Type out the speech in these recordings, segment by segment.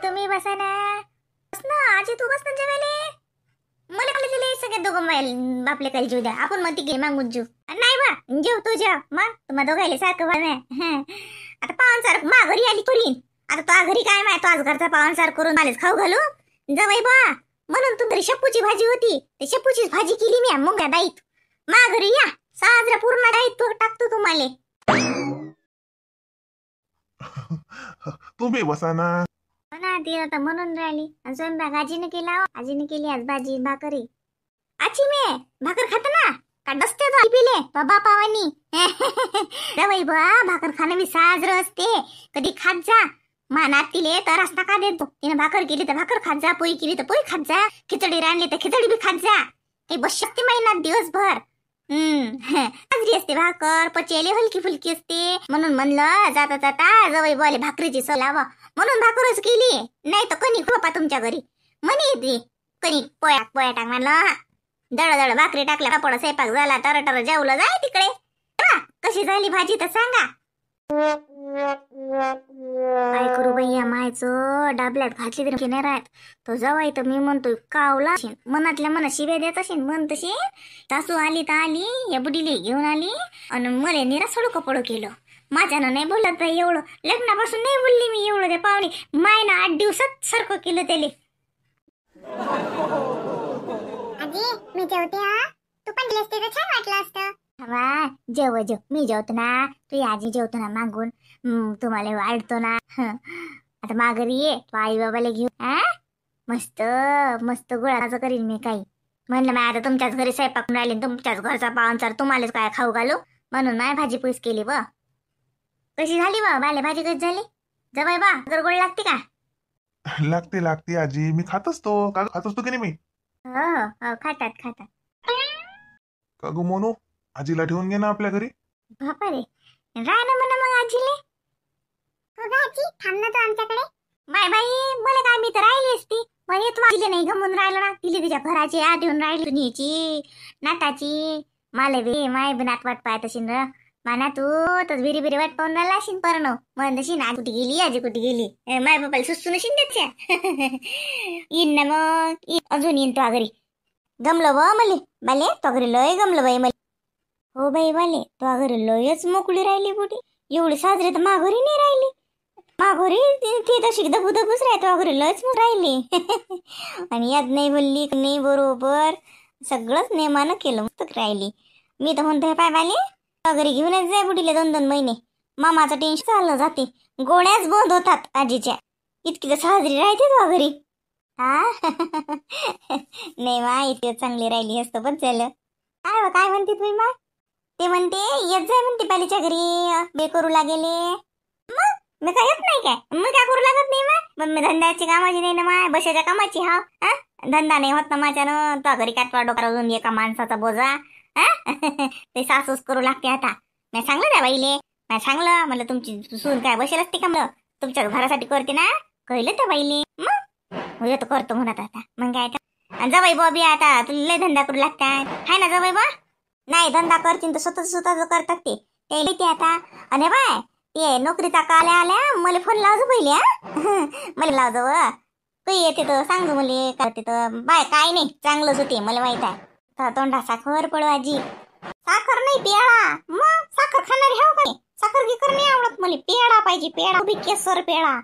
तुम्ही बसा ना. बस ना आजी, तू बस ना जेवायले. मला खाली दिले सगळे दोघं आपले काही जेऊ द्या. आपण मग तिघे मागून जेऊ. नाही बा, जेव तू जेव. मग तुम्हा दोघायले सारखं बा. आता पाहुणसार मा घरी आली करीन. आता तो घरी काय माय, तो आज घरचा पाहुणसार करून मलाच खाऊ घालू जवाई बा. म्हणून तू तरी शेपूची भाजी होती, ते शेपूचीच भाजी केली मी मुंग्या डाईत. मा घरी या, साजरा पूर्ण डाईत टाकतो तुम्हाला. तुम्ही बसा ना. ना ती आता म्हणून राहिली. स्वयंपाक आजीने केला. आजीने केली आज भाजी भाकरी. आजी मी भाकर खात ना का डसते तो पिले बाबा पावानी. जवाई बा भाकर खाणं मी साजरं असते. कधी खात जा. मानात तिले तर रस्ता का देतो. तिने भाकर केली तर भाकर खात जा, पोळी केली तर पोळी खात जा, खिचडी रांधली तर खिचडी बी खात जा. काही बस शकते महिन्यात दिवसभर. साजरी असते भाकर, पचेली हलकी फुलकी असते. म्हणून म्हणलं जाता जाता जवळ बोले भाकरीची सवय लावा म्हणून भाकरच केली. नाही तर कणिक बापा तुमच्या घरी म्हणे ती कणिक पोया पोया टाक म्हणलं. दळ दळ भाकरी टाकल्या कपड स्वयंपाक झाला. टर टर जेवलं जाय तिकडे. कशी झाली भाजी तर सांगा. काय करू बाई मायचं डाबल्यात घातली तरी नाही राहत. तो जवाई तर मी म्हणतोय कावला मनातल्या मनात शिव्या देत असेल. म्हण तशी सासू आली तर आली, या बुडीले घेऊन आली आणि मला निरा सोडू कपडं केलं. माझ्यानं नाही बोलत बाई एवढं. लग्नापासून नाही बोलली मी एवढं. त्या पाहुणे मायनं 8 दिवसात सारखं केलं त्याले. आजी मी जेवते हा. तू पण दिली असते तर छान वाटलं असतं. वा जेव जेव. मी जेवतो ना, तू आजी जेवतो ना मागून. तुम्हाला वाढतो ना. आता माघारी ये तू आई बाबाला घेऊन. मस्त मस्त गुळाचं करीन मी काही. म्हणलं मी आता तुमच्याच घरी स्वयंपाक राहिले, तुमच्याच घरचा पाहुणचार तुम्हालाच काय खाऊ घालू म्हणून नाही भाजी पुस केली. ब कशी झाली बा बाले भाजी कशी झाली जवाई बा? जर गोड लागते का? लागते लागते आजी, मी खात असतो. खात असतो की नाही मी? हो हो खातात खातात. का गो मोनू, आजीला ठेवून घे ना आपल्या घरी. बापा रे, राह ना म्हणा मग आजीले. हो गा आजी, थांब ना तू आमच्याकडे. माय बाई मला काय, मी तर राहिली असती. पण येत वाजले नाही गमून राहिलो ना. तिला तिच्या घराची आठवण राहिली, दुनियेची नाताची. मला बी माय बी नात वाट पाहत असेल र. माना तू तर बिरी बिरी वाट पाहून राहिला असेल परण. म्हणत अशी ना कुठे गेली आजी कुठे गेली. माय बापाला सुस्तून असेल त्याच्या. येईन ना मग, अजून येईन तो घरी. गमलं व मले बाले तो घरी लय गमलं बाई मला. हो बाई बाले तो घरी लयच मोकळी राहिली बुटी. एवढी साजरी तर माघोरी नाही राहिली. माघोरी ती तशी दबूदबूच राहते. वगैरे लयच राहिली. आणि याद नाही बोलली नाही बरोबर. सगळंच नेमानं केलं मस्त राहिली. मी तर म्हणतोय पाय बाले घरी घेऊनच जाय बुडीले 2-2 महिने. मामाचं टेन्शन चाललं जाते. गोळ्याच बंद होतात आजीच्या. इतकी तर साजरी राहते तो घरी. नाही मा इतकी चांगली राहिली असतं पण झालं. काय म्हणते तुम्ही मा? ते म्हणते येत जाय म्हणते पालीच्या घरी बे करू लागेले. मग मी काय येत नाही काय? मग काय करू लागत नाही मग मी धंद्याची कामाची नाही ना माय, बशाच्या कामाची. हा धंदा नाही होत ना माझ्यानं. तो घरी काटवा डोकरा अजून एका माणसाचा बोजा. ते सासूस करू लागते. आता मी सांगलं त्या बाईले, मी सांगलं म्हणलं तुमची सून काय बसेल असते का? म्हणलं तुमच्या घरासाठी करते ना. कळलं त्या बाईले. मग येतो करतो म्हणत आता. मग काय का जवाई बॉबी आता तुला लय धंदा करू लागतात हाय ना जवाई बा? नाही धंदा करतील तर स्वतः करतात ते आता. अरे बाय ये नोकरीचा काल आल्या मला फोन लावजो पहिले. मला लावजो काही येते तर सांगू मला काय होते तर. बाय काय नाही चांगलंच होते मला माहित आहे. तोंडा साखर पडू आजी. साखर नाही पेळा. मग साखर खाणारी हाव काय? साखर गिकर नाही आवडत मला. पेळा पाहिजे, पेळा उभी केसर पेळा.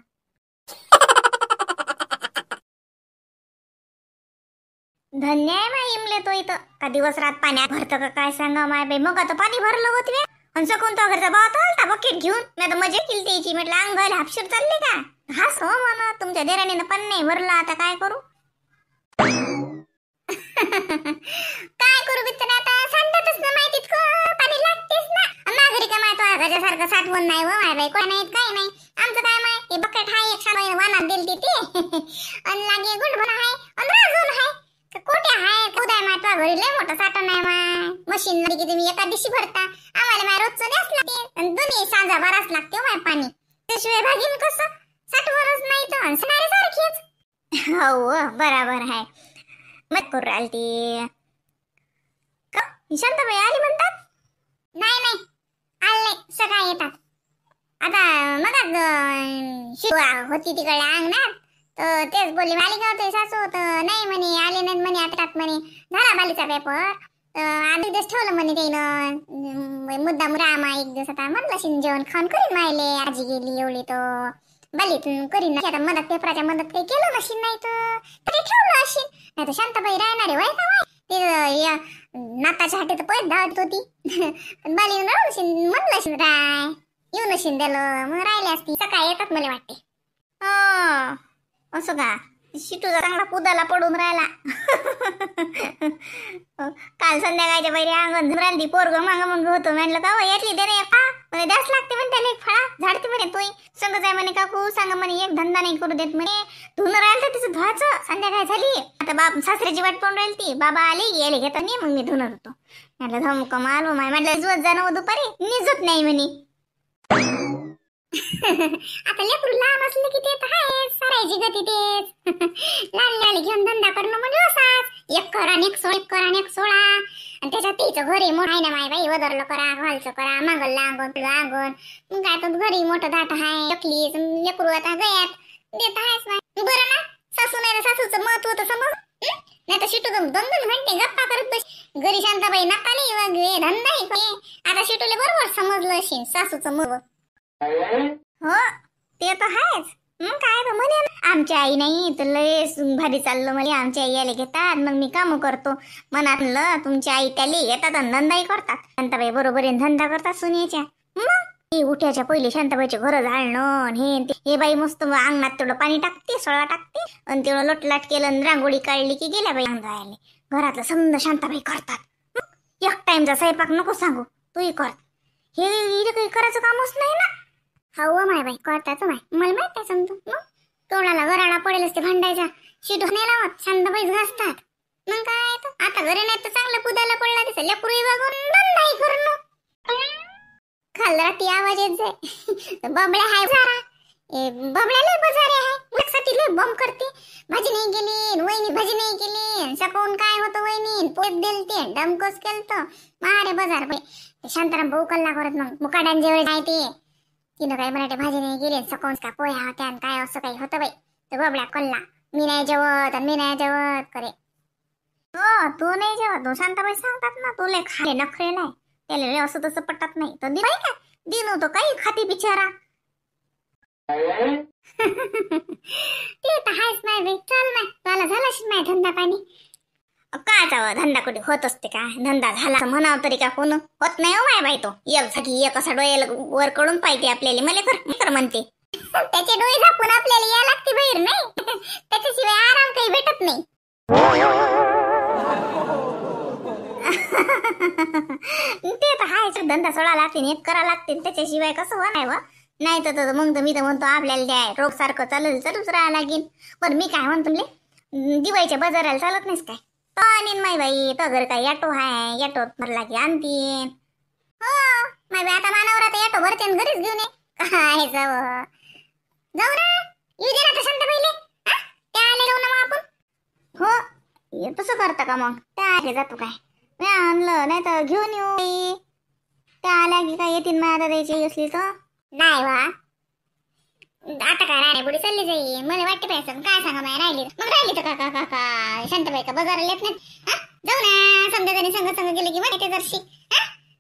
धन्य आहे माय इमले तो इथं का दिवस रात पाण्यात भरतं का काय सांगा माय बाई. मग आता पाणी भरलं होत आणि सकून तो घरचा बात आलता बकेट घेऊन. मी आता मजा केली त्याची. म्हटलं अंगाला हापशीर चालले का? हास हो म्हणा तुमच्या देराणीनं पण नाही भरला. आता काय करू? काय करू बित्तर आता सांगतातच ना माहितीत को पाणी लागतेच ना. नागरिक का माय तो आगाच्यासारखं साठवण नाही व माय बाई. कोण नाहीत काय नाही. आमचं काय माय हे बकेट हाय 1 शाळा वानात दिलती ते. आणि लागे गुडभर हाय आणि राजून हाय कोट्या हाय. उदय माय तो घरी लय मोठं साठवण नाही माय. मशीन मध्ये की तुम्ही एका दिवशी भरता. आम्हाला माय रोजचं द्यास लागते आणि दोन्ही सांजा भरास लागते माय पाणी. त्याशिवाय भागीन कसं? साठवणच नाही तर हंसणारे सारखेच. हो बराबर आहे. मत करू राहिल ती शांताबाई आली म्हणतात. नाही आले सकाळी येतात. आता मग शिवा होती तिकडे अंगणात तर तेच बोलली मालिका सासू तर नाही म्हणे आले नाहीत म्हणे आता म्हणे झाला बालीचा पेपर आधी दिवस ठेवलं म्हणे त्यानं मुद्दाम रामा एक दिवस आता म्हणलं शिन जेवण खाऊन करीन मायले आजी गेली एवढी तो बालीतून करीन आता मदत पेपराच्या मदत काही केलं नशीन नाही तर तरी ठेवलं असेल नाही तर शांताबाई राहणारे व्हाय का व्हाय ते या नाताच्या हाती तर पैसे धावत होती पण बालीनं राहून म्हणलं शिन राय येऊ नशीन दिलं मग राहिले असती सकाळी येतात मला वाटते असं का शिटूचा चांगला पुदाला पडून राहिला काल संध्याकाळच्या बाहेर अंगण राहिली पोरग माग मग होतो म्हणलं का यातली दे रे म्हणे द्यास लागते म्हणे त्याला एक फळा झाडते म्हणे तोही संग जाय म्हणे काकू सांगा म्हणे एक धंदा नाही करू देत म्हणे धुणं राहिलं तर तिचं धुवायचं संध्याकाळ झाली आता बाप सासऱ्याची वाट पाहून राहिली ती बाबा आले गेले घेता नाही मग मी धुणं होतो म्हटलं धमक मालू माय म्हटलं जुवत जाणं दुपारी निजत नाही म्हणे आता लेकरू लहान असले की ते तर आहेच सारायची गती तेच लहान लहान घेऊन धंदा करणं म्हणजे असाच एक करा एक सोळा एक करा एक सोळा आणि त्याच्यात तिचं घरी मोठं आहे ना माय बाई वदरलं करा व्हालचं करा मागल लागून लागून मग काय तर घरी मोठं दाट आहे एकली लेकरू आता गयात देत आहेच नाही बरं ना सासू नाही सासूचं महत्व तर समज नाही तर शिटू दोन दोन घंटे गप्पा करत बस घरी शांताबाई नकाली वगैरे धंदा आता शिटूले बरोबर समजलं असेल सासूचं महत्व हो ते तर आहेच मग काय तर म्हणे आमची आई नाही तर लय भारी चाललं म्हणजे आमच्या आई यायला घेतात मग मी काम करतो मनातलं तुमची आई त्याला येतात आणि धंदाही करतात शांताबाई बरोबर धंदा करतात सुनेच्या मग उठ्याच्या पहिले शांताबाईचे घर झाडणं हे बाई मस्त अंगणात तेवढं पाणी टाकते सोळा टाकते आणि तेवढं लोटलाट केलं आणि रांगोळी काढली की गेल्या बाई अंगायला घरातलं समजा शांताबाई करतात एक टाइमचा स्वयंपाक नको सांगू तूही कर हे काही करायचं कामच नाही ना हो माय बाई करताच माय मला माहित आहे समजू मग तोंडाला गराडा पडेलच ते भांडायचा शिटू नाही लावत शांताबाईच घासतात मग काय तर आता घरी नाही तर चांगलं पुदायला पडला दिसेल लेकरूही बघून धंदाही करणं खाल रात्री आवाज येत जाय बबड्या हाय सारा बबड्याला बजारे आहे उलटसाठी लय बॉम्ब करते भाजी नाही गेली वहिनी भाजी नाही गेली सकाळून काय होतं वहिनी पोट दिलते डमकोस केलतं मारे बाजार बाई शांताराम भाऊ कल्ला करत मग मुकाड्यान जेवढे आहे ते तिनं काही मराठी भाजी नाही गेली सकाळून का पोह्या होत्या काय असं काही होतं बाई तर बबड्या कल्ला मी नाही जेवत आणि मी नाही जेवत करे हो तू नाही जेवत तू शांताबाई सांगतात ना तुला खाले नखरे नाही त्याला असं तसं पटत नाही तर बाई काय दिन होतो काही खाती बिचारा ते तर आहेच नाही बाई चल ना मला झालाच नाही धंदा पाणी काय जावं धंदा कुठे होत असते का धंदा झाला म्हणाव तरी का कोण होत नाही हो माय बाई तो एक झाकी एक असा डोळ्याला वर कडून पाहिजे आपल्याला मला कर म्हणते त्याचे डोळे झाकून आपल्याला या लागते बाहेर नाही त्याच्याशिवाय आराम काही भेटत नाही ते तर हाय धंदा सोडा लागते एक करा लागते त्याच्याशिवाय कसं होणार व नाही तर मग तर मी तर म्हणतो आपल्याला त्या रोग सारखं चालूच राहायला लागेल पण मी काय म्हणतो तुमले दिवाळीच्या बाजाराला चालत नाहीस काय पण माय बाई तो घर काय ऑटो हाय ऑटो भरला की आणतीन हो माय बाई आता मानावर आता ऑटो भरते घरीच घेऊन ये काय जाऊ ना येऊ दे ना तर शांताबाईले त्या आले जाऊ ना मग आपण हो तसं करता का मग त्या आले जातो काय मी आणलं नाही तर घेऊन येऊ त्या आल्या की काय येतील माझ्या द्यायची असली तर नाही वा आता काय राणे बुडी चालली जाई मला वाटते पाहिजे काय सांगा माय राहिली मग राहिली तर का का का शांताबाई का बाजाराला येत नाही जाऊ ना समजा त्यांनी संग गेले की माहिती जरशी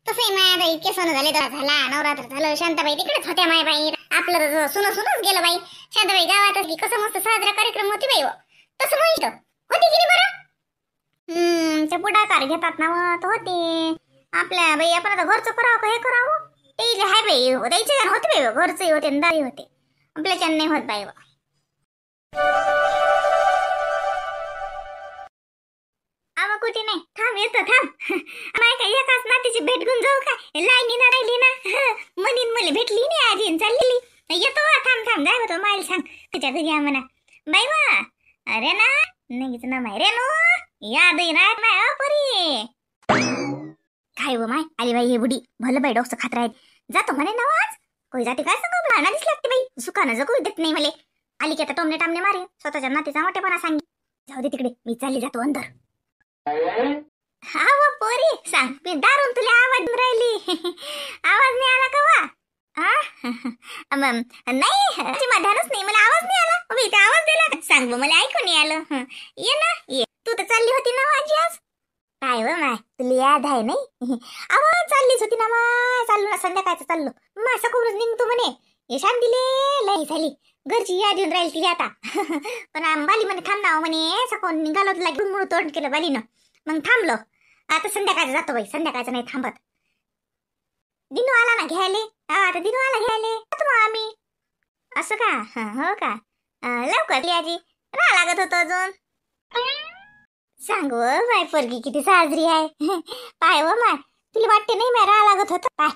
तसंही माया बाई केसनं झाले तर झाला नवरात्र झालं शांताबाई तिकडेच होत्या माय बाई आपलं सुनच गेलं बाई शांताबाई गावात असली कसं मस्त साजरा कार्यक्रम होती बाई तसं म्हणतो होती की नाही बरं ते पुढाकार घेतात ना तर होते आपल्या बाई आपण आता घरचं करावं का हे करावं ते हाय बाई द्यायचे होते बाई घरचंही होते दारी होते आपल्या नाही होत बाई आवा कुठे नाही थांब येतो थांब माय काय एकाच नातीची भेट घेऊन जाऊ का लाईनी ना राहिली ना म्हणीन मला भेटली नाही आजी चाललेली येतो थांब जाय होतो माईल सांग तुझ्या घरी या म्हणा बाई वा अरे ना नाही ना माय रे नो याद राहत नाही परी काय व माय आली बाई हे बुडी भलं बाई डोकं खात राहत जातो म्हणे ना आज कोई जाते काय सांगू मला नादीच लागते बाई सुखानं जगू देत नाही मला आली की आता टोमने टामने मारे स्वतःच्या नातीचा मोठेपणा सांगी जाऊ दे तिकडे मी चालली जातो अंदर हा व पोरी सांग मी दारून तुला आवाज राहिली आवाज नाही आला का वा नाही ध्यानच नाही, मला आवाज नाही आला. अबे, इथे आवाज दिला सांग बा, मला ऐकून नाही आलं. ये ना ये, तू तर चालली होती ना आजी आज. काय व माय, तुला याद आहे नाही? आवाज चाललीच होती ना माय. चाललो ना संध्याकाळचं चाललो माय, सकाळच निघतो म्हणे. हे शांतीले लई झाली घरची याद येऊन राहील तिला आता. पण बाली म्हणे थांब ना म्हणे, सकाळ निघालो तुला घेऊन मुळ तोंड केलं बालीनं. मग थांबलो. आता संध्याकाळचं जातो बाई, संध्याकाळचं नाही थांबत. दिनू आला ना घ्यायले. आता दिनू आला घ्यायले जातो मग आम्ही. असं का? हो का? लवकर आजी राहा लागत होतं अजून. सांग व माय, पोरगी किती साजरी आहे. पाय व माय, तुला वाटते नाही माय राहा लागत होतं? पाय,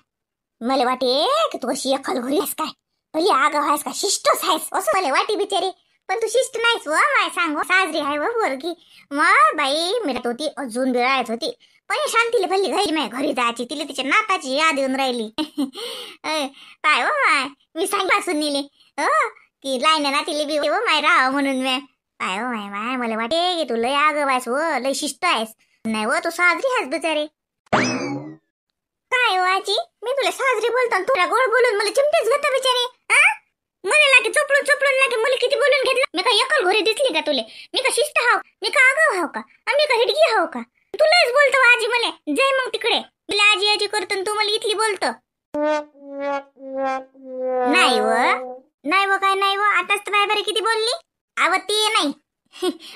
मला वाटे की तू अशी अक्कलघोरी आहेस काय, भली आगाव आहेस का, शिष्टच आहेस असं मला वाटे बिचारी. पण तू शिष्ट नाहीस व माय. सांग साजरी आहे व पोरगी. मग बाई मिळत होती, अजून बिळायत होती. पण शांतीला भल्ली घरी माय घरी जायची, तिला तिच्या नाताची याद येऊन राहिली. पाय व माय, मी सांगासून नेले की लाईन ना तिला बी व माय राहा म्हणून. मी पाय व माय माय, मला वाटे की तू लय आगाव आहेस व लय शिष्ट आहेस. नाही व तू साजरी आहेस बिचारे. काय हो आजी, मी तुला साजरी बोलतो तुला गोड बोलून मला चिमटेच घेतो बिचारे. मला लागे चोपडून चोपडून लागे, मला किती बोलून घेतलं. मी का एकल घोरी दिसली का तुले? मी का शिष्ट हाव? मी का आगाव हाव का? मी का हिडगी हाव का? तुलाच बोलतो आजी मला. जय मग तिकडे, मला आजी आजी करतो तू मला इथली बोलतो. नाही व नाही व काय नाही व, आताच तर बाय बरे किती बोलली. अव ते नाही.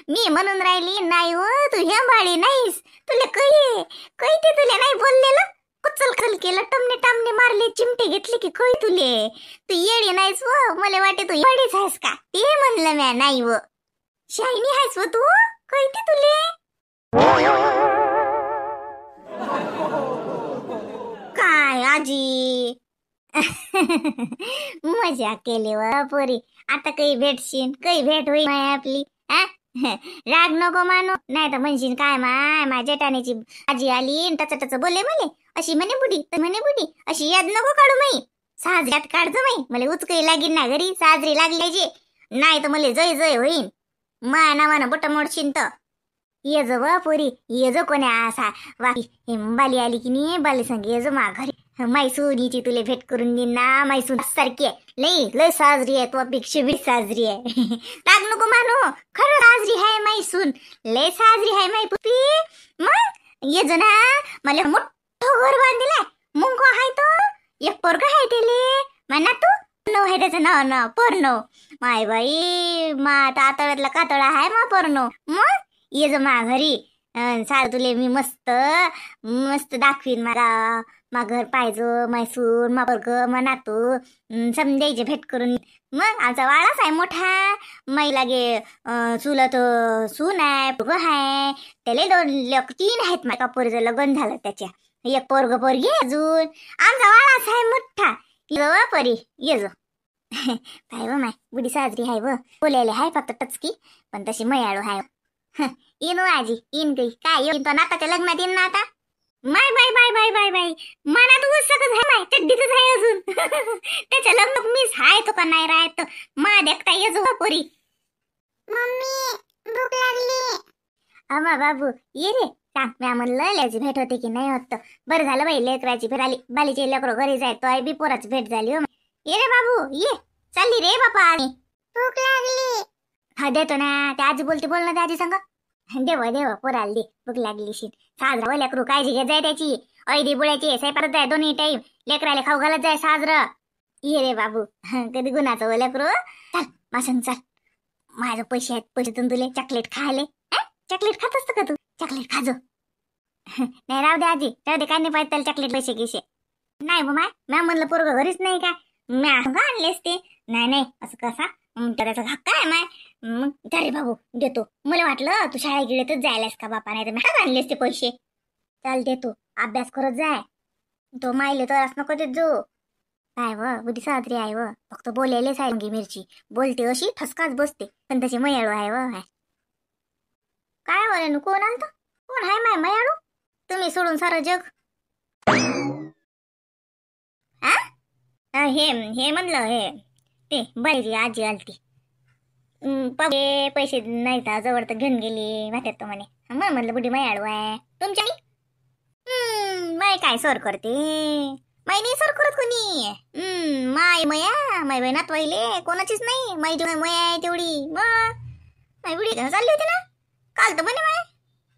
मी म्हणून राहिली नाही व, तू हेंबाळी नाहीस. तुला काही ते तुला नाही बोललेलं. कुचल खल केलं, टमने टामने मारले, चिमटे घेतले की काही तुले. तू येडी नाहीस व, मला वाटे तू येडीच आहेस का ते म्हणलं म्या. नाही व, शायनी आहेस व तू, काही ते तुले. काय आजी मजा केली व पोरी. आता काही भेटशील, काही भेट होईल आपली. राग नको मानू, नाही तर म्हणशील काय माय माझ्या जेठाण्याची आजी आली टच बोले मले. अशी म्हणे बुडी म्हणे बुडी, अशी याद नको काढू माई. साजऱ्यात काढतो माई, मला उचकही लागीन ना घरी. साजरी लागली जे, नाही तर मला जय जय होईन. माय नावानं बोट मोडशीन तर. ये जो व पोरी, ये जो कोणी असा वाकी बाली आली की नाही, बाली सांग ये जो मा घरी. मैसूनीची तुले भेट करून देईन ना. मैसून सारखी आहे, लई लय साजरी आहे. तू अपेक्षा बी साजरी आहे. राग नको मानू, खरं साजरी आहे मैसून, लय साजरी आहे मै पुपी. मग ये जो ना, मला मोठं घर बांधलाय. मुंग आहे तो, एक पोरग आहे त्याले म्हणा. तू नव आहे त्याचं नाव ना पोरनो. माय बाई मा आतळ्यातला कातळा आहे मा पोरनो. मग ये जो मा घरी, सार तुले मी मस्त मस्त दाखवीन. मा घर पाहिजो, मैसूर मा पोरग म्हणा तू समजायचे भेट करून. मग आमचा वाडाच आहे मोठा. मै लागे चुलत सून आहे, पोरग आहे. त्याला 2 3 आहेत. माझ्या पोरीचं लग्न झालं त्याच्या. एक पोरग पोरगी अजून. आमचा वाडाच आहे मोठा. ये व परी ये जो. काय व माय, बुडी साजरी आहे व, बोलायला आहे फक्त टचकी, पण तशी मयाळू आहे. इन आजी इन गई काय येईन तो नाताच्या लग्नात येईन ना आता. माय बाय बाय बाय बाय बाय, मना तू उसकच आहे माय, चड्डीतच आहे अजून. त्याच्या लग्न मीच हाय तो का नाही राहत. मा देखता ये जो पोरी. मम्मी भूक लागली. अमा बाबू ये रे, सांग म्या म्हणलं लयची भेट होते की नाही होत. बरं झालं बाई लेकराची भेट आली. बालीचे लेकरं घरी जाय तो आई बी पोराची भेट झाली. हो ये रे बाबू ये, चालली रे बापा. भूक लागली. हा देतो ना, ते आजी बोलते, बोल ना त्या आजी सांग. देव देव पोराला दे, भूक लागली शी. साजरा लेकरू काळजी घेत जाय त्याची. ऐदी बुळ्याची स्वयंपाक जाय 2 टाईम. लेकराला खाऊ घालत जाय साजरं. ये रे बाबू, कधी गुणाचं लेकरू. चल मासन चल, माझे पैसे आहेत, पैसे तुले चॉकलेट खायले. चॉकलेट खात असतं का तू? चॉकलेट खाजो. नाही राहू दे आजी, राहू दे, काय नाही पाहिजे त्याला चॉकलेट पैसे गिसे. नाही बा माय, मॅ म्हणलं पोरग घरीच नाही का, म्या आणले असते. नाही नाही असं कसा, त्याचा हक्का आहे माय. मग रे बाबू देतो. मला वाटलं तू शाळा गिळतच जायलास का बापा, नाही तर मी आणले असते पैसे. चाल देतो, अभ्यास करत जाय. तो मायले तर असं नको देत जो. काय व बुद्धी साजरी आहे व, फक्त बोलायलेच आहे. मगी मिरची बोलते अशी ठसकाच बसते, पण तशी मयाळू आहे व. काय बोले कोण आलत, कोण आहे माय मयाळू? तुम्ही सोडून सारं जग. हे म्हणलं हे ते बाईची आजी आलती. पैसे नाही तर जवळ तर घेऊन गेली वाटत तो म्हणे. मग म्हणलं बुढी मयाळू आहे तुमच्या. माय काय सर करते, माई नाही सर करत कोणी. माय मया माय बहिणात वाहिले कोणाचीच नाही. माई मया आहे तेवढी. मग माई बुडी चालली होती ना काल तर म्हणे माय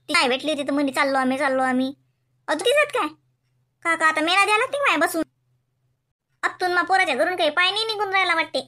ती काय भेटली होती तर म्हणे चाललो आम्ही. अजून दिसत काय काका आता मेला द्यायला लागते माय बसून. आत्तून मा पोराच्या घरून काही पाय नाही निघून राहायला वाटते.